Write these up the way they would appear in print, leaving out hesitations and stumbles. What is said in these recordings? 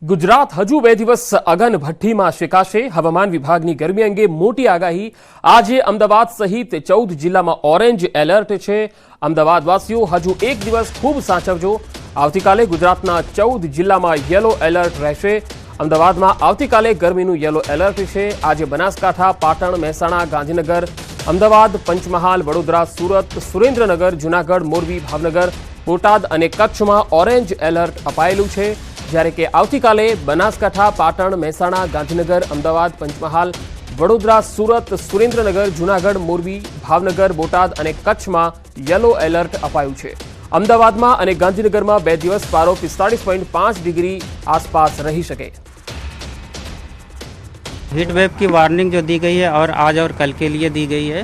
ગુજરાત હજુ 2 દિવસ અગન ભઠ્ઠીમાં શેકાશે। હવામાન વિભાગની ગરમી અંગે મોટી આગાહી। આજે અમદાવાદ સહિત 14 જિલ્લામાં ઓરેન્જ એલર્ટ છે। અમદાવાદવાસીઓ હજુ 1 દિવસ ખૂબ સાચવજો। આવતીકાલે ગુજરાતના 14 જિલ્લામાં યલો એલર્ટ રહેશે। અમદાવાદમાં આવતીકાલે ગરમીનું યલો એલર્ટ છે। આજે બનાસકાંઠા, પાટણ, મહેસાણા, ગાંધીનગર, અમદાવાદ, પંચમહાલ, વડોદરા, સુરત, સુરેન્દ્રનગર, જૂનાગઢ, મોરબી, ભાવનગર, બોટાદ અને કચ્છમાં ઓરેન્જ એલર્ટ અપાયેલું છે। જ્યારે કે આવતીકાલે બનાસકાંઠા, પાટણ, મહેસાણા, ગાંધીનગર, અમદાવાદ, પંચમહાલ, વડોદરા, સુરત, સુરેન્દ્રનગર, જૂનાગઢ, મોરબી, ભાવનગર, બોટાદ અને કચ્છમાં યલો એલર્ટ અપાયું છે। અમદાવાદમાં અને ગાંધીનગરમાં 2 દિવસ પારો 45.5 डिग्री आसपास रही सके। हीट वेव की वार्निंग जो दी गई है और आज और कल के लिए दी गई है,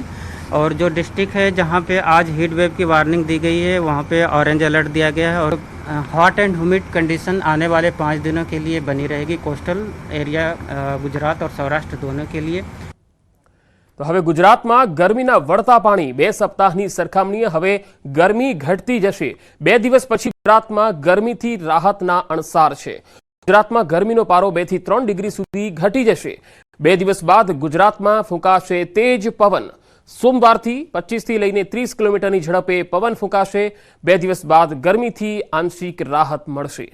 और जो डिस्ट्रिक्ट है जहां पे आज हीट वेव की वार्निंग दी गई है वहां पे ऑरेंज अलर्ट दिया गया है। और हॉट एंड ह्यूमिड कंडीशन आने वाले 5 दिनों के लिए बनी रहेगी कोस्टल एरिया, गुजरात और सौराष्ट्र दोनों के लिए। तो હવે ગુજરાતમાં ગરમીના વળતા પાણી 2 સપ્તાહની સરખામણીએ હવે ગરમી ઘટતી જશે। 2 દિવસ પછી ગુજરાતમાં ગરમીથી રાહતના અણસાર છે। ગુજરાતમાં ગરમીનો પારો 2 થી 3 ડિગ્રી સુધી ઘટી જશે। 2 દિવસ બાદ ગુજરાતમાં ફૂંકાશે તેજ પવન। સોમવારથી 25 થી લઈને 30 કિલોમીટરની ઝડપે પવન ફૂંકાશે। 2 દિવસ બાદ ગરમીથી આંશિક રાહત મળશે।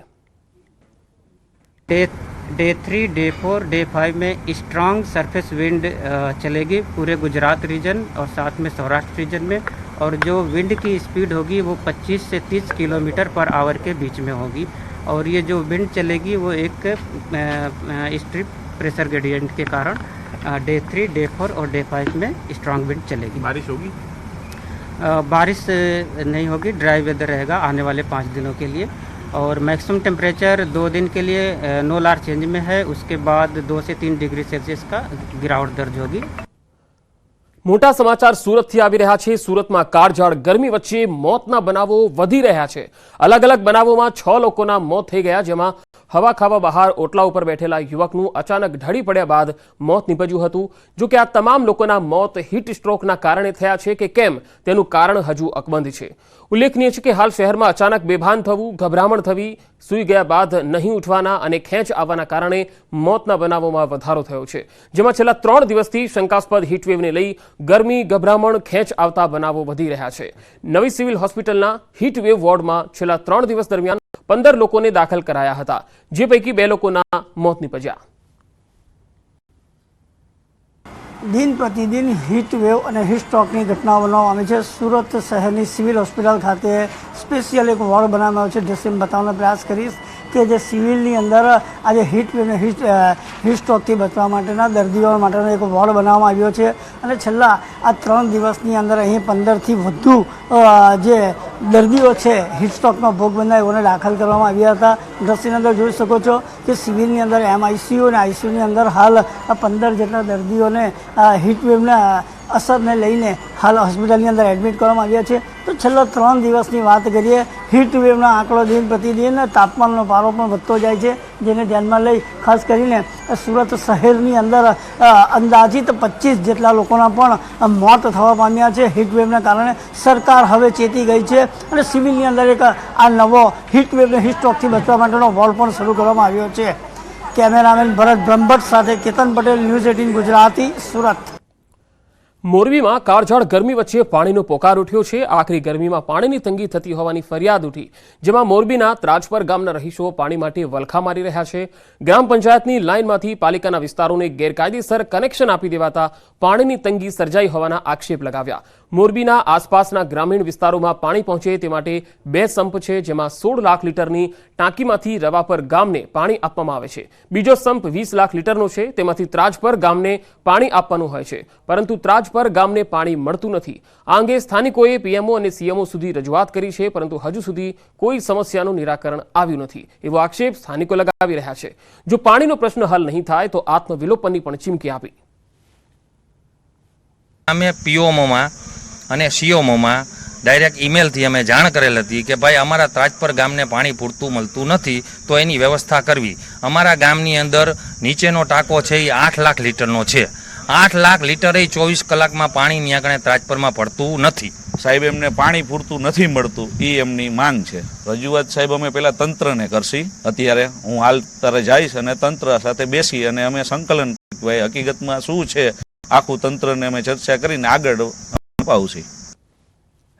डे 3, डे 4, डे 5 में स्ट्रांग सरफेस विंड चलेगी पूरे गुजरात रीजन और साथ में सौराष्ट्र रीजन में, और जो विंड की स्पीड होगी वो 25 से 30 किलोमीटर पर आवर के बीच में होगी। और ये जो विंड चलेगी वो एक स्ट्रिप प्रेशर ग्रेडियंट के कारण डे 3, डे 4 और डे 5 में स्ट्रांग विंड चलेगी। बारिश होगी? बारिश नहीं होगी, ड्राई वेदर रहेगा आने वाले 5 दिनों के लिए। और मैक्सिमम टेम्परेचर 2 दिन के लिए नो लार चेंज में है, उसके बाद 2 से 3 डिग्री सेल्सियस का गिरावट दर्ज होगी। મોટા સમાચાર સુરતથી આવી રહ્યા છે। સુરતમાં કાળઝાળ ગરમી વચ્ચે મોતના બનાવો વધી રહ્યા છે। અલગ અલગ બનાવોમાં 6 લોકોના મોત થઈ ગયા, જેમાં હવા ખાવા બહાર ઓટલા ઉપર બેઠેલા યુવકનું અચાનક ઢળી પડ્યા બાદ મોત નીપજ્યું હતું। જો કે આ તમામ લોકોના મોત હીટ સ્ટ્રોકના કારણે થયા છે કે કેમ તેનું કારણ હજુ અકબંધ છે। ઉલ્લેખનીય છે કે હાલ શહેરમાં અચાનક બેભાન થવું, ગભરામણ થવી, સૂઈ ગયા બાદ નહીં ઉઠવાના અને ખેંચ આવવાના કારણે મોતના બનાવોમાં વધારો થયો છે, જેમાં છેલ્લા 3 દિવસથી શંકાસ્પદ હીટવેવને લઈ ગરમી, ગભરામણ, ખેંચ આવતા બનાવો વધી રહ્યા છે। નવી સિવિલ હોસ્પિટલના હીટવેવ વોર્ડમાં છેલ્લા 3 દિવસ દરમિયાન 15 લોકોને દાખલ કરાયા હતા, જે પૈકી 2 લોકોના મોત નીપજ્યા। दिन प्रतिदिन हीट वेव और हीट स्ट्रोकनी घटनाओं बनावવામાં આવે છે। સુરત શહેરની સિવિલ હોસ્પિટલ ખાતે સ્પેશિયલ એક વોર્ડ બનાવવામાં આવ્યો છે। દ્રશ્ય બતાવવાનો પ્રયાસ કરીશ કે જે સિવિલની અંદર આજે હીટ વેવ અને હીટ સ્ટ્રોકથી બચવા માટેના દર્દીઓ માટેનો એક વોર્ડ બનાવવામાં આવ્યો છે। અને છેલ્લા આ 3 દિવસની અંદર અહીં 15થી વધુ જે દર્દીઓ છે હીટ સ્ટ્રોકનો ભોગ બનનાર એઓને દાખલ કરવામાં આવ્યા હતા। દ્રશ્યની અંદર જોઈ શકો છો કે સિવિલની અંદર MICU અને ICUની અંદર હાલ 15 જેટલા દર્દીઓને હીટ વેવના અસરને લઈને હાલ હોસ્પિટલની અંદર એડમિટ કરવામાં આવ્યા છે। તો છેલ્લા 3 દિવસની વાત કરીએ, હીટ વેવના આંકડો દિન પ્રતિદિન તાપમાનનો પારો પણ વધતો જાય છે, જેને ધ્યાનમાં લઈ ખાસ કરીને સુરત શહેરની અંદર અંદાજિત 25 જેટલા લોકોના પણ મોત થવા પામ્યા છે હીટ વેવના કારણે। સરકાર હવે ચેતી ગઈ છે અને સિવિલની અંદર એક આ નવો હીટ વેવ અને હીટ સ્ટ્રોકથી બચવા માટેનો વોર્ડ પણ શરૂ કરવામાં આવ્યો છે। કેમેરામેન ભરત બ્રહ્મભટ્ટ સાથે કેતન પટેલ, ન્યૂઝ 18 ગુજરાતી, સુરત। મોરબીમાં કાળઝાળ ગરમી વચ્ચે પાણીનો પોકાર ઉઠ્યો છે। આખરી ગરમીમાં પાણીની તંગી થતી હોવાની ફરિયાદ ઉઠી, જેમાં મોરબીના ત્રાજપર ગામના રહીશો પાણી માટે વલખા મારી રહ્યા છે। ગ્રામ પંચાયતની લાઇનમાંથી પાલિકાના વિસ્તારોને ગેરકાયદેસર કનેક્શન આપી દેવાતા પાણીની તંગી સર્જાઈ હોવાના આક્ષેપ લગાવ્યા। મોરબીના આસપાસના ગ્રામીણ વિસ્તારોમાં પાણી પહોંચે તે માટે 2 સંપ છે, જેમાં 16 લાખ લીટરની ટાંકીમાંથી રવાપર ગામને પાણી આપવામાં આવે છે। બીજો સંપ 20 લાખ લીટરનો છે, તેમાંથી ત્રાજપર ગામને પાણી આપવાનું હોય છે, પરંતુ ત્રાજપર ગામને પાણી મળતું નથી। આ અંગે સ્થાનિકોએ પીએમઓ અને સીએમઓ સુધી રજૂઆત કરી છે, પરંતુ હજુ સુધી કોઈ સમસ્યાનું નિરાકરણ આવ્યું નથી, એવો આક્ષેપ સ્થાનિકો લગાવી રહ્યા છે। જો પાણીનો પ્રશ્ન હલ નહીં થાય તો આત્મવિલોપનની પણ ચીમકી આપી। અમે પીઓમોમાં અને સીઓમોમાં ડાયરેક્ટ ઈમેલથી અમે જાણ કરેલ હતી કે ભાઈ અમારા ત્રાજપર ગામને પાણી પૂરતું મળતું નથી, તો એની વ્યવસ્થા કરવી। અમારા ગામની અંદર નીચેનો ટાંકો છે એ 8 લાખ લીટરનો છે 8 લાખ લીટરે 24 કલાકમાં પાણી ત્યાં કણે ત્રાજપરમાં પડતું નથી. સાહેબ એમને પાણી પૂરતું નથી મળતું એ એમની માંગ છે. રજૂઆત સાહેબ અમે પહેલા તંત્રને કરશી. અત્યારે હું હાલ તારે જઈશ અને તંત્ર સાથે બેસી અને અમે સંકલન હકીકતમાં શું છે આખું તંત્રને અમે ચર્ચા કરીને આગળ અપાવશી.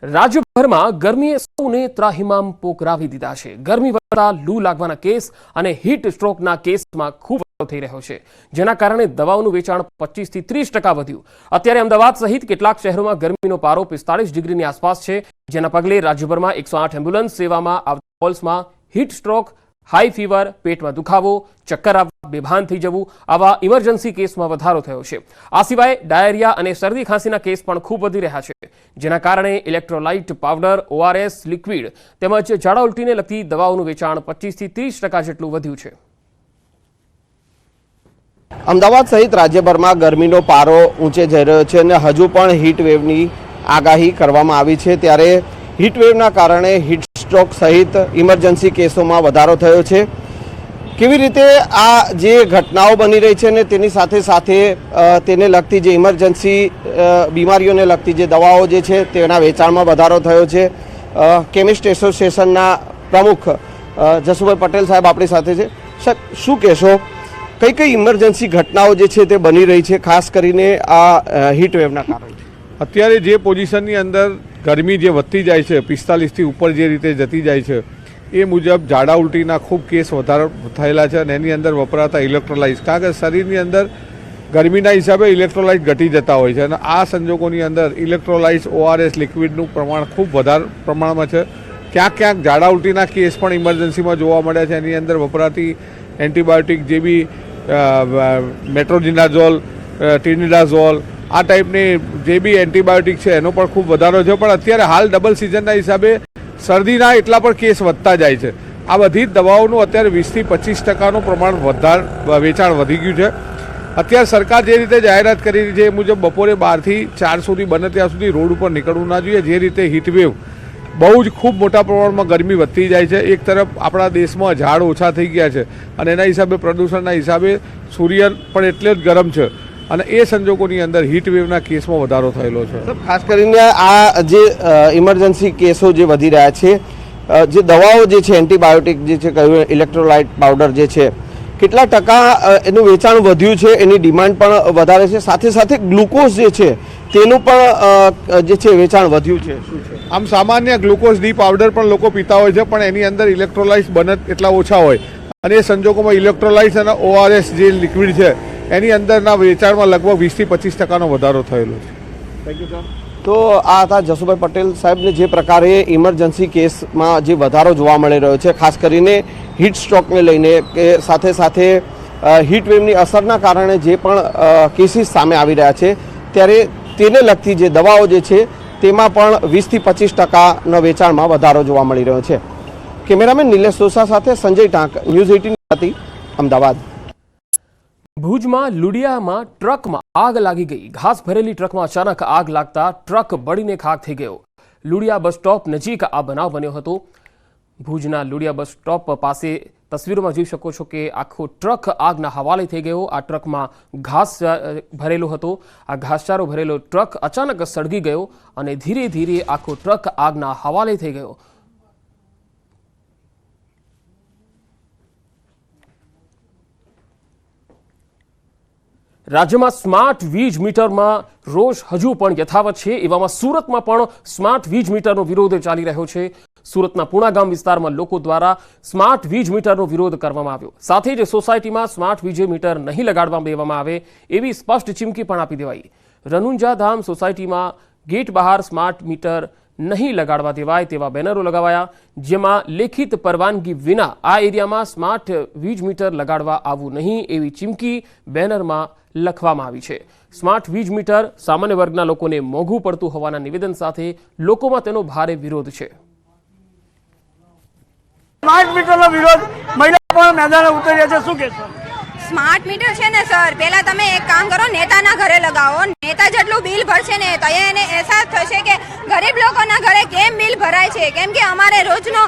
રાજ્યભરમાં ગરમીએ સૌને ત્રાહિમામ પોકરાવી દીધા છે. ગરમી વધતા લૂ લાગવાના કેસ અને હીટ સ્ટ્રોકના કેસમાં ખૂબ વધારો થઈ રહ્યો છે, જેના કારણે દવાઓનું વેચાણ 25 થી 30% વધ્યું. અત્યારે અમદાવાદ સહિત કેટલાક શહેરોમાં ગરમીનો પારો 45 ડિગ્રીની આસપાસ છે, જેના પગલે રાજ્યભરમાં 108 એમ્બ્યુલન્સ સેવામાં આવતા કોલ્સમાં હીટ સ્ટ્રોક, હાઈ ફીવર, પેટમાં દુખાવો, ચક્કર આવવા, બેભાન થઈ જવું આવા ઇમરજન્સી કેસમાં વધારો થયો છે. આ સિવાય ડાયરિયા અને શરદી ખાંસીના કેસ પણ ખૂબ વધી રહ્યા છે, જેના કારણે ઇલેક્ટ્રોલાઇટ પાવડર, ORS લિક્વિડ તેમજ ઝાડા ઉલટીને લગતી દવાઓનું વેચાણ 25 થી 30% જેટલું વધ્યું છે. અમદાવાદ સહિત રાજ્યભરમાં ગરમીનો પારો ઊંચે જઈ રહ્યો છે અને હજુ પણ હીટ વેવની આગાહી કરવામાં આવી છે. ત્યારે હીટ વેવના કારણે હીટ સ્ટ્રોક સહિત ઇમરજન્સી કેસોમાં વધારો થયો છે. કેવી રીતે આ જે ઘટનાઓ બની રહી છે ને તેની સાથે સાથે તેને લગતી જે ઇમરજન્સી બીમારીઓને લગતી જે દવાઓ જે છે તેના વેચાણમાં વધારો થયો છે. કેમિસ્ટ એસોસિએશનના પ્રમુખ જસુભાઈ પટેલ સાહેબ આપણી સાથે છે. સાહેબ, શું કહેશો? કઈ કઈ ઇમરજન્સી ઘટનાઓ જે છે તે બની રહી છે, ખાસ કરીને આ હીટ વેવના કારણે? અત્યારે જે પોઝિશનની અંદર ગરમી જે વધતી જાય છે, 45થી ઉપર જે રીતે જતી જાય છે, એ મુજબ ઝાડા ઉલટીના ખૂબ કેસ વધારો થયેલા છે અને એની અંદર વપરાતા ઇલેક્ટ્રોલાઇટ્સ, કારણ કે શરીરની અંદર ગરમીના હિસાબે ઇલેક્ટ્રોલાઇટ ઘટી જતા હોય છે અને આ સંજોગોની અંદર ઇલેક્ટ્રોલાઇટ્સ, ORS લિક્વિડનું પ્રમાણ ખૂબ વધારે પ્રમાણમાં છે. ક્યાંક ક્યાંક ઝાડા ઉલટીના કેસ પણ ઇમરજન્સીમાં જોવા મળ્યા છે. એની અંદર વપરાતી એન્ટીબાયોટિક જે બી મેટ્રોજિનાઝોલ, ટિનિડાઝોલ આ ટાઈપની જે બી એન્ટીબાયોટિક છે એનો પણ ખૂબ વધારો છે. પણ અત્યારે હાલ ડબલ સિઝનના હિસાબે શરદીના એટલા પણ કેસ વધતા જાય છે. આ બધી જ દવાઓનું અત્યારે 20 થી 25% પ્રમાણ વેચાણ વધી ગયું છે. અત્યારે સરકાર જે રીતે જાહેરાત કરી રહી છે એ મુજબ બપોરે 12 થી 4 સુધી બને ત્યાં સુધી રોડ ઉપર નીકળવું ના જોઈએ. જે રીતે હીટવેવ બહુ જ ખૂબ મોટા પ્રમાણમાં ગરમી વધતી જાય છે. એક તરફ આપણા દેશમાં ઝાડ ઓછા થઈ ગયા છે અને એના હિસાબે પ્રદૂષણના હિસાબે સૂર્ય પણ એટલે જ ગરમ છે અને એ સંજોગોની અંદર હીટ વેવના કેસમાં વધારો થયેલો છે. ખાસ કરીને આ જે ઇમરજન્સી કેસો જે વધી રહ્યા છે, જે દવાઓ જે છે એન્ટીબાયોટિક જે છે, કહ્યું ઇલેક્ટ્રોલાઇટ પાવડર જે છે, કેટલા ટકા એનું વેચાણ વધ્યું છે, એની ડિમાન્ડ પણ વધારે છે. સાથે સાથે ગ્લુકોઝ જે છે તેનું પણ જે છે વેચાણ વધ્યું છે. શું છે? આમ સામાન્ય ગ્લુકોઝ ડી પાવડર પણ લોકો પીતા હોય છે, પણ એની અંદર ઇલેક્ટ્રોલાઇટ્સ બને એટલા ઓછા હોય અને એ સંજોગોમાં ઇલેક્ટ્રોલાઇટ્સ અને ORS જે લિક્વિડ છે એની અંદરના વેચાણમાં લગભગ 20 થી 25% વધારો થયેલો છે. Thank you sir. તો આ હતા જસુભાઈ પટેલ સાહેબને જે પ્રકારે ઇમરજન્સી કેસમાં જે વધારો જોવા મળી રહ્યો છે, ખાસ કરીને હીટ સ્ટ્રોકને લઈને કે સાથે સાથે હીટ વેવની અસરના કારણે જે પણ કેસીસ સામે આવી રહ્યા છે, ત્યારે તેને લગતી જે દવાઓ જે છે તેમાં પણ 20 થી 25% વેચાણમાં વધારો જોવા મળી રહ્યો છે. કેમેરામેન નિલેશ સોસા સાથે સંજય ટાંક, ન્યૂઝ 18 અમદાવાદ. ભુજમાં લુડિયામાં ટ્રકમાં આગ લાગી ગઈ. ઘાસ ભરેલી ટ્રકમાં અચાનક આગ લાગતા ટ્રક બળીને ખાખ થઈ ગયો. લુડિયા બસ સ્ટોપ નજીક આ બનાવ બન્યો હતો. ભુજના લુડિયા બસ સ્ટોપ પાસે તસવીરોમાં જોઈ શકો છો કે આખો ટ્રક આગના હવાલે થઈ ગયો. આ ટ્રકમાં ઘાસ ભરેલો હતો. આ ઘાસચારો ભરેલો ટ્રક અચાનક સળગી ગયો અને ધીરે ધીરે આખો ટ્રક આગના હવાલે થઈ ગયો. રાજ્યમાં સ્માર્ટ વીજ મીટરમાં રોષ હજુ પણ યથાવત છે. એવામાં સુરતમાં પણ સ્માર્ટ વીજ મીટરનો વિરોધ ચાલી રહ્યો છે. સુરતના પૂણાગામ વિસ્તારમાં લોકો દ્વારા સ્માર્ટ વીજ મીટરનો વિરોધ કરવામાં આવ્યો. સાથે જ સોસાયટીમાં સ્માર્ટ વીજ મીટર નહીં લગાડવા દેવામાં આવે એવી સ્પષ્ટ ચીમકી પણ આપી દેવાઈ. રનુંજા ધામ સોસાયટીમાં ગેટ બહાર સ્માર્ટ મીટર નહીં લગાડવા દેવાય તેવા બેનરો લગાવાયા, જેમાં લેખિત પરવાનગી વિના આ એરિયામાં સ્માર્ટ વીજ મીટર લગાડવા આવવું નહીં એવી ચીમકી બેનરમાં લખવામાં આવી છે. સ્માર્ટ વીજ મીટર સામાન્ય વર્ગના લોકોને મોંઘું પડતું હોવાના નિવેદન સાથે લોકોમાં તેનો ભારે વિરોધ છે. સ્માર્ટ મીટરનો વિરોધ મહિલાઓ પણ મેદાને ઉતર્યા છે. શું કહેશો? સ્માર્ટ મીટર છે ને સર, પહેલા તમે એક કામ કરો, નેતાના ઘરે લગાવો. નેતા જેટલું બિલ ભરશે ને તો એને અહેસાસ થશે કે ગરીબ લોકોના ઘરે કેમ બિલ ભરાય છે. કેમ કે અમારે રોજનો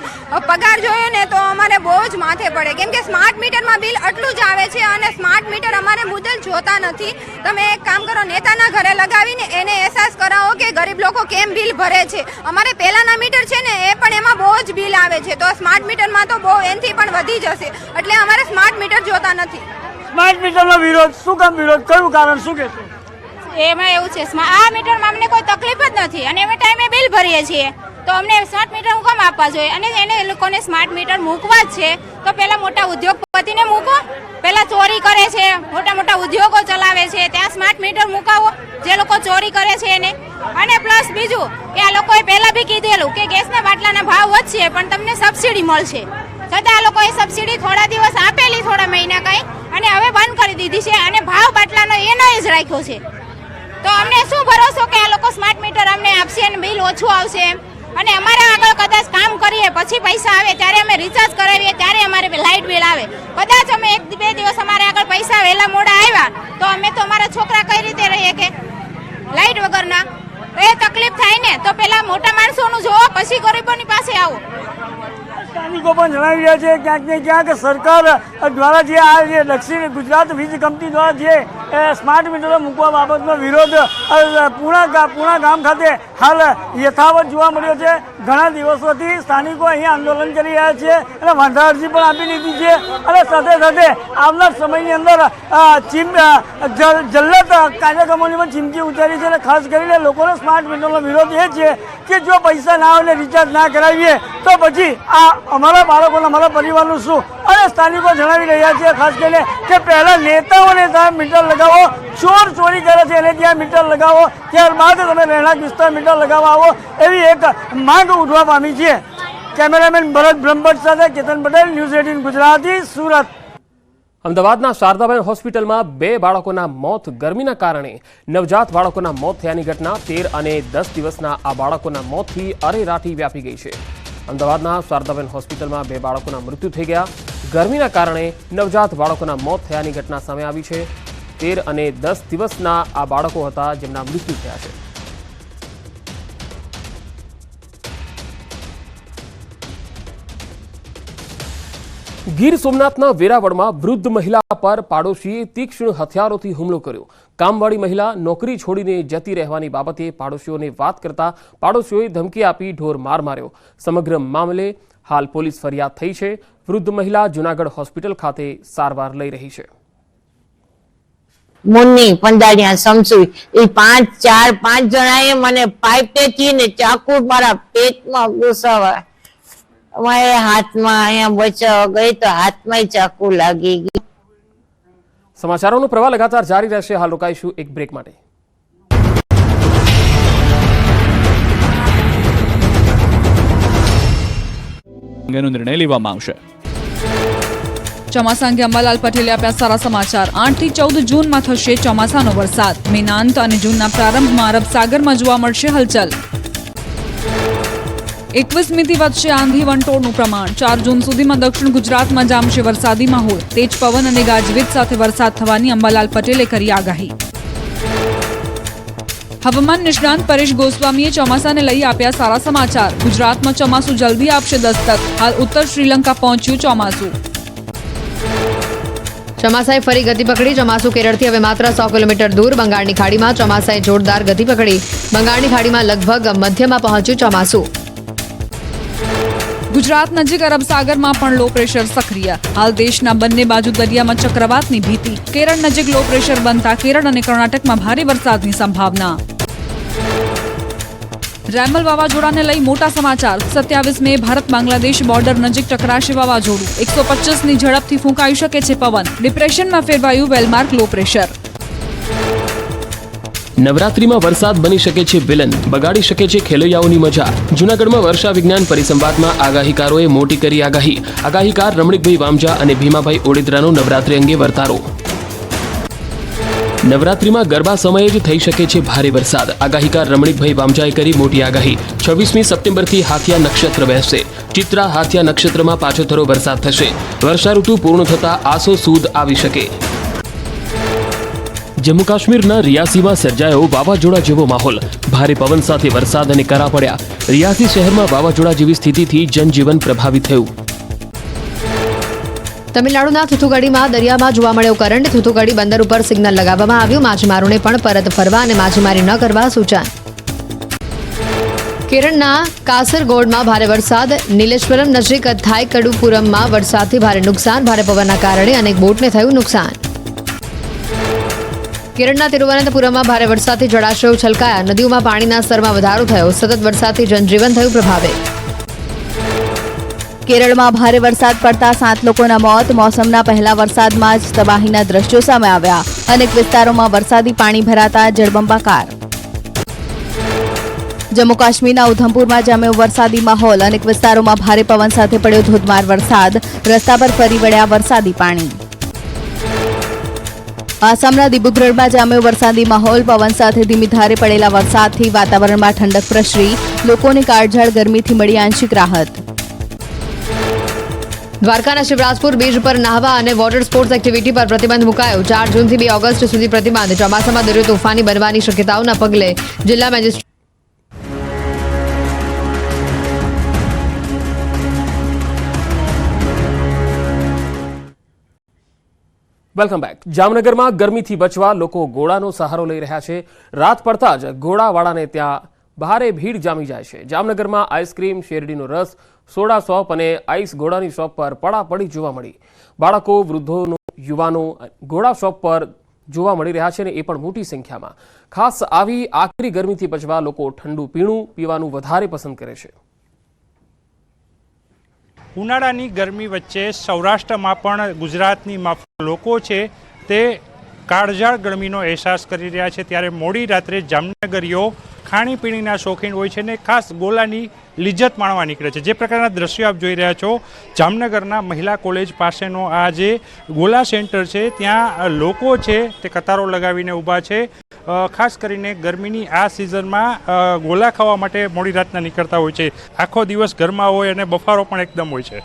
પગાર જોયો ને તો અમારે બહુ જ માથે પડે, કેમ કે સ્માર્ટ મીટરમાં બિલ આટલું જ આવે છે અને સ્માર્ટ મીટર અમારે મુદ્દલ જોતા નથી. તમે એક કામ કરો, નેતાના ઘરે લગાવીને એને અહેસાસ કરાવો કે ગરીબ લોકો કેમ બિલ ભરે છે. અમારે પહેલાના મીટર છે ને એ પણ એમાં બહુ જ બિલ આવે છે, તો સ્માર્ટ મીટરમાં તો બહુ એનાથી પણ વધી જશે, એટલે અમારે સ્માર્ટ મીટર જોતા નથી. સ્માર્ટ મીટરનો વિરોધ, શું કામ વિરોધ, કયું કારણ, શું કહેશો? એમાં એવું છે, આ મીટરમાં અમને કોઈ તકલીફ જ નથી અને અમે ટાઈમે બિલ ભરીએ છીએ, તો અમને સ્માર્ટ મીટર હું કામ આપવા જોઈએ? અને એને લોકોને સ્માર્ટ મીટર મૂકવા જ છે તો પહેલા મોટા ઉદ્યોગપતિને મૂકો. પહેલા ચોરી કરે છે, મોટા મોટા ઉદ્યોગો ચલાવે છે, ત્યાં સ્માર્ટ મીટર મુકાવો જે લોકો ચોરી કરે છે એને. અને પ્લસ બીજું કે આ લોકોએ પહેલા બી કીધેલું કે ગેસના બાટલાના ભાવ વધશે પણ તમને સબસિડી મળશે, છતાં આ લોકોએ સબસિડી થોડા દિવસ આપેલી, થોડા મહિના કંઈ, અને હવે બંધ કરી દીધી છે અને ભાવ બાટલાનો એનો જ રાખ્યો છે. તો અમને શું ભરોસો કે આ લોકો સ્માર્ટ મીટર અમને આપશે અને બિલ ઓછું આવશે? અને અમારે આગળ કદાચ કામ કરીએ પછી પૈસા આવે ત્યારે અમે રિચાર્જ કરાવીએ ત્યારે અમારે લાઇટ બિલ આવે. કદાચ અમે 1-2 દિવસ અમારે આગળ પૈસા વહેલા મોડા આવ્યા તો અમે તો અમારા છોકરા કઈ રીતે રહીએ કે લાઇટ વગરના? તો એ તકલીફ થાય ને, તો પેલા મોટા માણસોનું જોવો પછી ગરીબોની પાસે આવો. સ્થાનિકો પણ જણાવી રહ્યા છે ક્યાંક ને ક્યાંક સરકાર દ્વારા જે આ જે દક્ષિણ ગુજરાત વીજ કંપની દ્વારા જે સ્માર્ટ મીટરો મૂકવા બાબતનો વિરોધ પૂણા ગામ ખાતે હાલ યથાવત જોવા મળ્યો છે. ઘણા દિવસોથી સ્થાનિકો અહીંયા આંદોલન કરી રહ્યા છે અને વાંધા અરજી પણ આપી દીધી છે અને સાથે સાથે આવનાર સમયની અંદર જલ્લત કાર્યક્રમોની પણ ચીમકી ઉચ્ચારી છે. અને ખાસ કરીને લોકોનો સ્માર્ટ મીટરનો વિરોધ એ છે કે જો પૈસા ના આવે ને રિચાર્જ ના કરાવીએ તો પછી આ અમારા બાળકોને, અમારા પરિવારનું શું? અને સ્થાનિકો જણાવી રહ્યા છે ખાસ કરીને કે પહેલા નેતાઓને ત્યાં મીટર લગાવો, ચોર ચોરી કરે છે એને ત્યાં મીટર લગાવો, ત્યારબાદ તમે રહેણાંક વિસ્તાર મીટર લગાવવા આવો, એવી એક માંગ ઉઠવા પામી છે. કેમેરામેન ભરત બ્રહ્મભટ્ટ સાથે કેતન પટેલ, ન્યૂઝ 18 ગુજરાતી, સુરત. અમદાવાદના શારદાબેન હોસ્પિટલમાં 2 બાળકોના મોત ગરમીના કારણે નવજાત બાળકોના મોત થયાની ઘટના 13 અને 10 દિવસના આ બાળકોના મોતથી અરેરાટી વ્યાપી ગઈ છે. અમદાવાદના શારદાબેન હોસ્પિટલમાં 2 બાળકોના મૃત્યુ થઈ ગયા. ગરમીના કારણે નવજાત બાળકોના મોત થયાની ઘટના સામે આવી છે. 13 અને 10 દિવસના આ બાળકો હતા જેમના મૃત્યુ થયા છે. ગીર સોમનાથના વેરાવળમાં વૃદ્ધ મહિલા પર પાડોશીએ તીક્ષ્ણ હથિયારોથી હુમલો કર્યો. કામવાળી મહિલા નોકરી છોડીને જતી રહેવાની બાબતે પાડોશીઓને વાત કરતા પાડોશીઓએ ધમકી આપી ઢોર માર માર્યો. સમગ્ર મામલે હાલ પોલીસ ફરિયાદ થઈ છે. વૃદ્ધ મહિલા જૂનાગઢ હોસ્પિટલ ખાતે સારવાર લઈ રહી છે. મુન્ની પંદાડિયા સમસુઈ એ 5 જણાએ મને પાઇપેથી ને ચાકુ મારા પેટમાં ઘુસાવા. અમારે હાથમાં અહીંયા બચાવ ગઈ તો હાથમાં ચાકુ લાગી ગઈ. સમાચારોનો પ્રવાહ લગાતાર જારી રહેશે. હાલ રોકાઈશું એક બ્રેક માટે. નિર્ણય લેવામાં આવશે. ચોમાસા અંગે અંબાલાલ પટેલે આપ્યા સારા સમાચાર. 8 થી 14 જૂનમાં થશે ચોમાસાનો વરસાદ. મેના અંત અને જૂનના પ્રારંભમાં અરબ સાગરમાં જોવા મળશે હલચલ. 21મીથી વધશે આંધી વંટોળનું પ્રમાણ. 4 જૂન સુધીમાં દક્ષિણ ગુજરાતમાં જામશે વરસાદી માહોલ. તેજ પવન અને ગાજવીજ સાથે વરસાદ થવાની અંબાલાલ પટેલે કરી આગાહી. હવામાન નિષ્ણાંત પરેશ ગોસ્વામીએ ચોમાસાને લઈ આપ્યા સારા સમાચાર. ગુજરાતમાં ચોમાસું જલ્દી આપશે દસ્તક. હાલ ઉત્તર શ્રીલંકા પહોંચ્યું ચોમાસું. ચોમાસાએ ફરી ગતિ પકડી. ચોમાસું કેરળથી હવે માત્ર 100 કિલોમીટર દૂર. બંગાળની ખાડીમાં ચોમાસાએ જોરદાર ગતિ પકડી. બંગાળની ખાડીમાં લગભગ મધ્યમાં પહોંચ્યું ચોમાસું. ગુજરાત નજીક અરબ સાગરમાં પણ લો પ્રેશર સક્રિય. હાલ દેશના બંને બાજુ દરિયામાં ચક્રવાતની ભીતિ. કેરળ નજીક લો પ્રેશર બનતા કેરળ અને કર્ણાટકમાં ભારે વરસાદની સંભાવના. રેમલ વાવાઝોડાને લઈ મોટા સમાચાર. 27 મે ભારત બાંગ્લાદેશ બોર્ડર નજીક ટકરાશે વાવાઝોડું. 125ની ઝડપથી ફૂંકાઈ શકે છે પવન. ડિપ્રેશનમાં ફેરવાયું વેલમાર્ક લો પ્રેશર. નવરાત્રીમાં વરસાદ બની શકે છે વિલન, બગાડી શકે છે ખેલૈયાઓની મજા. જૂનાગઢમાં વર્ષા વિજ્ઞાન પરિસંવાદમાં આગાહીકારોએ મોટી કરી આગાહી. આગાહીકાર રમણીકભાઈ વામજા અને ભીમાભાઈ ઓડેદરાનો નવરાત્રી અંગે વર્તારો. નવરાત્રીમાં ગરબા સમયે જ થઈ શકે છે ભારે વરસાદ. આગાહીકાર રમણીકભાઈ વામજાએ કરી મોટી આગાહી. 26મી સપ્ટેમ્બરથી હાથિયા નક્ષત્ર બેસશે. ચિત્રા હાથિયા નક્ષત્રમાં પાછોતરો વરસાદ થશે. વર્ષા ઋતુ પૂર્ણ થતા આસો સુદ આવી શકે. જમ્મુ કાશ્મીરના રિયાસીમાં સર્જાયો વાવાઝોડા જેવો માહોલ. ભારે પવન સાથે વરસાદ અને કરા પડ્યા. રિયાસી શહેરમાં વાવાઝોડા જેવી સ્થિતિથી જનજીવન પ્રભાવિત થયું. તમિલનાડુના થુથુગડીમાં દરિયામાં જોવા મળ્યો કરંટ. થુથુગડી બંદર ઉપર સિગ્નલ લગાવવામાં આવ્યું. માછીમારોને પણ પરત ફરવા અને માછીમારી ન કરવા સૂચન. કેરળના કાસરગોડમાં ભારે વરસાદ. નીલેશ્વરમ નજીક થાયકડુપુરમમાં વરસાદથી ભારે નુકસાન. ભારે પવનના કારણે અનેક બોટને થયું નુકસાન. કેરળના તિરુવનંતપુરમમાં ભારે વરસાદથી જળાશયો છલકાયા. નદીઓમાં પાણીના સ્તરમાં વધારો થયો. સતત વરસાદથી જનજીવન થયું પ્રભાવિત. કેરળમાં ભારે વરસાદ પડતા 7 લોકોના મોત. મોસમના પહેલા વરસાદમાં જ તબાહીના દ્રશ્યો સામે આવ્યા. અનેક વિસ્તારોમાં વરસાદી પાણી ભરાતા જળબંબાકાર. જમ્મુ કાશ્મીરના ઉધમપુરમાં જામ્યો વરસાદી માહોલ. અનેક વિસ્તારોમાં ભારે પવન સાથે પડ્યો ધોધમાર વરસાદ. રસ્તા પર ફરી વળ્યા વરસાદી પાણી. આસામના દિબ્રુગઢમાં જામ્યો વરસાદી માહોલ. પવન સાથે ધીમી ધારે પડેલા વરસાદથી વાતાવરણમાં ઠંડક પ્રસરી. લોકોને કાળઝાળ ગરમીથી મળી આંશિક રાહત. દ્વારકાના શિવરાજપુર બીચ પર નાહવા અને વોટર સ્પોર્ટ્સ એક્ટિવિટી પર પ્રતિબંધ મુકાયો. 4 જૂનથી 2 ઓગસ્ટ સુધી પ્રતિબંધ. ચોમાસામાં દરિયો તોફાની બનવાની શક્યતાઓના પગલે જિલ્લા મેજિસ્ટ્રેટ વેલકમ બેક. જામનગરમાં ગરમીથી બચવા લોકો ઘોડાનો સહારો લઈ રહ્યા છે. રાત પડતા જ ઘોડાવાળાને ત્યાં ભારે ભીડ જામી જાય છે. જામનગરમાં આઈસ્ક્રીમ, શેરડીનો રસ, સોડા શોપ અને આઈસ ઘોડાની શોપ પર પડાપડી જોવા મળી. બાળકો, વૃદ્ધોનો, યુવાનો ઘોડા શોપ પર જોવા મળી રહ્યા છે અને એ પણ મોટી સંખ્યામાં. ખાસ આવી આકરી ગરમીથી બચવા લોકો ઠંડુ પીણું પીવાનું વધારે પસંદ કરે છે. ઉનાળાની ગરમી વચ્ચે સૌરાષ્ટ્રમાં પણ ગુજરાતની માફક લોકો છે તે કાળઝાળ ગરમીનો અહેસાસ કરી રહ્યા છે. ત્યારે મોડી રાત્રે જામનગરીઓ ખાણીપીણીના શોખીન હોય છે ને ખાસ ગોલાની લિજ્જત માણવા નીકળે છે. જે પ્રકારના દ્રશ્યો આપ જોઈ રહ્યા છો, જામનગરના મહિલા કોલેજ પાસેનો આ જે ગોલા સેન્ટર છે ત્યાં લોકો છે તે કતારો લગાવીને ઊભા છે. ખાસ કરીને ગરમીની આ સિઝનમાં ગોલા ખાવા માટે મોડી રાતના નીકળતા હોય છે. આખો દિવસ ઘરમાં હોય અને બફારો પણ એકદમ હોય છે.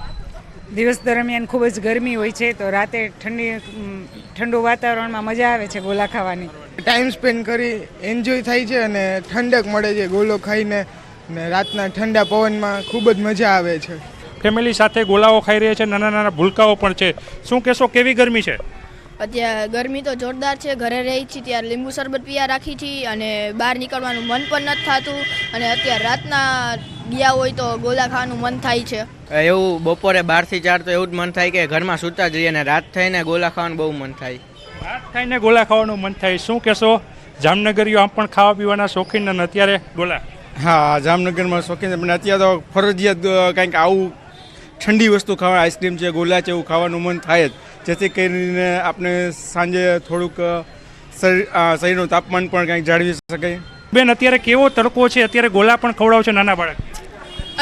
દિવસ દરમિયાન ખૂબ જ ગરમી હોય છે તો રાતે ઠંડુ વાતાવરણમાં મજા આવે છે ગોલા ખાવાની. ટાઈમ સ્પેન્ડ કરી એન્જોય થાય છે અને ઠંડક મળે છે ગોલો ખાઈને ને રાતના ઠંડા પવનમાં ખૂબ જ મજા આવે છે. ફેમિલી સાથે ગોલાઓ ખાઈ રહ્યા છે. નાના નાના ભૂલકાઓ પણ છે. શું કહેશો, કેવી ગરમી છે? અત્યારે ગરમી તો જોરદાર છે. ઘરે રહી છીએ ત્યારે લીંબુ શરબત પીયા રાખી છીએ અને બહાર નીકળવાનું મન પણ નથી થતું. અને અત્યારે રાતના ગયા હોય તો ગોલા ખાવાનું મન થાય છે. એવું બપોરે 12 થી 4 તો એવું જ મન થાય કે ઘરમાં સૂતા જ રહીએ અને રાત થઈને ગોલા ખાવાનું બહુ મન થાય. રાત થઈને ગોલા ખાવાનું મન થાય. શું કહેશો, જામનગરીઓ આમ પણ ખાવા પીવાના શોખીન અને અત્યારે ગોલા? હા, જામનગરમાં શોખીન છે પણ અત્યારે તો ફરજિયાત કંઈક આવું ઠંડી વસ્તુ ખાવા, આઈસ્ક્રીમ છે, ગોલા છે, એવું ખાવાનું મન થાય જ. જેથી કરીને આપણે સાંજે થોડુંક શરીરનું તાપમાન પણ કંઈક જાળવી શકાય. બેન, અત્યારે કેવો તડકો છે, અત્યારે ગોલા પણ ખવડાવો છે નાના બાળક?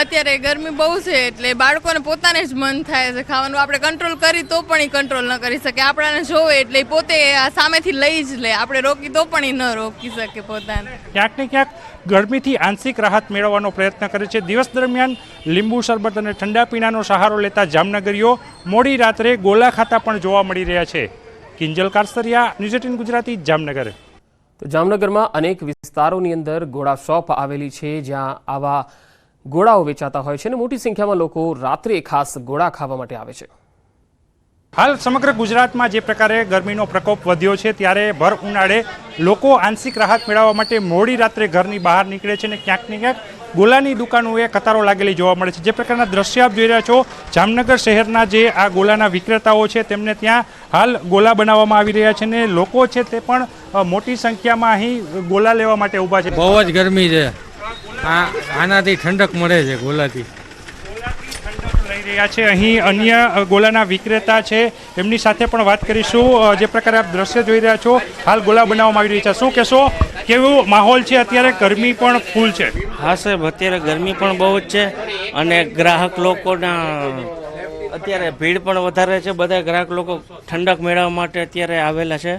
અત્યારે ગરમી બહુ છે એટલે બાળકોને પોતાને જ મન થાય છે ખાવાનું. આપણે કંટ્રોલ કરી તો પણ એ કંટ્રોલ ન કરી શકે. આપણાને જોવે એટલે પોતે સામેથી લઈ જ લે. આપણે રોકી તો પણ એ ન રોકી શકે પોતાને. ક્યાંક ને ક્યાંક ગરમીથી આંશિક રાહત મેળવવાનો પ્રયત્ન કરે છે. દિવસ દરમિયાન લીંબુ શરબત અને ઠંડા પીણાનો સહારો લેતા જામનગરીઓ મોડી રાત્રે ગોલા ખાતા પણ જોવા મળી રહ્યા છે. કિંજલ કારસરિયા, ન્યૂઝ 18 ગુજરાતી, જામનગર. તો જામનગરમાં અનેક વિસ્તારોની અંદર ઘોડા શોપ આવેલી છે જ્યાં આવા ઘોડાઓ વેચાતા હોય છે અને મોટી સંખ્યામાં લોકો રાત્રે ખાસ ઘોડા ખાવા માટે આવે છે. હાલ સમગ્ર ગુજરાતમાં જે પ્રકારે ગરમીનો પ્રકોપ વધ્યો છે ત્યારે ભર ઉનાળે લોકો આંશિક રાહત મેળવવા માટે મોડી રાત્રે ઘરની બહાર નીકળે છે અને ક્યાંક ને ક્યાંક ગોલાની દુકાનોએ કતારો લાગેલી જોવા મળે છે. જે પ્રકારના દ્રશ્ય આપ જોઈ રહ્યા છો, જામનગર શહેરના જે આ ગોલાના વિક્રેતાઓ છે તેમને ત્યાં હાલ ગોલા બનાવવામાં આવી રહ્યા છે અને લોકો છે તે પણ મોટી સંખ્યામાં અહીં ગોલા લેવા માટે ઊભા છે. બહુ જ ગરમી છે. આનાથી ઠંડક મળે છે ગોલાથી. લઈ રહ્યા છે અહીં અન્ય ગોલાના વિક્રેતા છે, એમની સાથે પણ વાત કરીશું. જે પ્રકારે આપ દ્રશ્ય જોઈ રહ્યા છો, હાલ ગોલા બનાવવામાં આવી રહ્યા છે. શું કહેશો, કેવો માહોલ છે? અત્યારે ગરમી પણ ફૂલ છે. હા સાહેબ, અત્યારે ગરમી પણ બહુ જ છે અને ગ્રાહક લોકોના અત્યારે ભીડ પણ વધારે છે. બધા ગ્રાહક લોકો ઠંડક મેળવવા માટે અત્યારે આવેલા છે.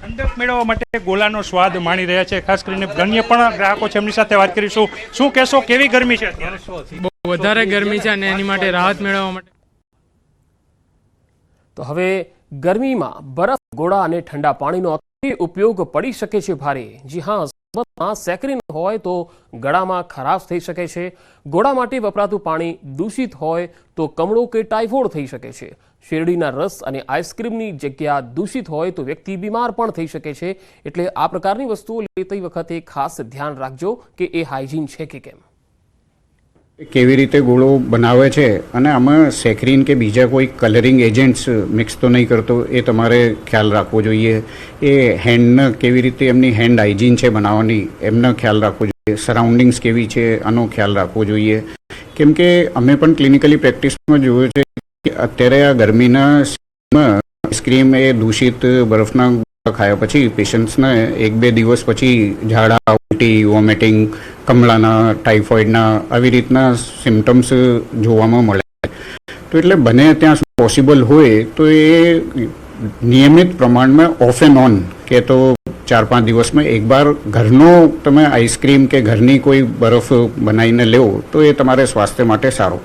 ઠંડક મેળવવા માટે ગોલાનો સ્વાદ માણી રહ્યા છે. ખાસ કરીને અન્ય પણ ગ્રાહકો છે, એમની સાથે વાત કરીશું. શું કહેશો, કેવી ગરમી છે અત્યારે? બહુ વધારે ગરમી છે અને એની માટે રાહત મેળવવા માટે તો હવે ગરમીમાં બરફ, ગોળા અને ઠંડા પાણીનો ઉપયોગ પડી શકે છે ભારે. જી હા, સેકરીન હોય તો ગળામાં ખરાશ થઈ શકે છે. ગોળા માટે વપરાતું પાણી દૂષિત હોય તો કમળો કે ટાઇફોઇડ થઈ શકે છે. શેરડીના રસ અને આઈસ્ક્રીમની જગ્યા દૂષિત હોય તો વ્યક્તિ બીમાર પણ થઈ શકે છે. એટલે આ પ્રકારની વસ્તુઓ લેતી વખતે ખાસ ધ્યાન રાખજો કે એ હાઇજીન છે કે કેમ. કેવી રીતે ગોળો બનાવે છે અને આમાં સેક્રીન કે બીજા કોઈ કલરિંગ એજન્ટ્સ મિક્સ તો નહીં કરતો, એ તમારે ખ્યાલ રાખવો જોઈએ. એ હેન્ડને કેવી રીતે એમની હેન્ડ હાઇજીન છે બનાવવાની, એમનો ખ્યાલ રાખવો જોઈએ. સરાઉન્ડિંગ્સ કેવી છે આનો ખ્યાલ રાખવો જોઈએ. કેમ કે અમે પણ ક્લિનિકલી પ્રેક્ટિસમાં જોયું છે કે અત્યારે આ ગરમીના આઈસ્ક્રીમ એ દૂષિત બરફના ખાયા પછી પેશન્ટ્સને 1-2 દિવસ પછી ઝાડા, ઉલટી, વોમિટિંગ, કમળાના, ટાઇફોઇડના આવી રીતના સિમ્ટમ્સ જોવામાં મળે. તો એટલે બને ત્યાં સુધી પોસિબલ હોય તો એ નિયમિત પ્રમાણમાં ઓફ એન્ડ ઓન કે તો 4-5 દિવસમાં એકવાર ઘરનો તમે આઈસ્ક્રીમ કે ઘરની કોઈ બરફ બનાવીને લેવો તો એ તમારે સ્વાસ્થ્ય માટે સારું.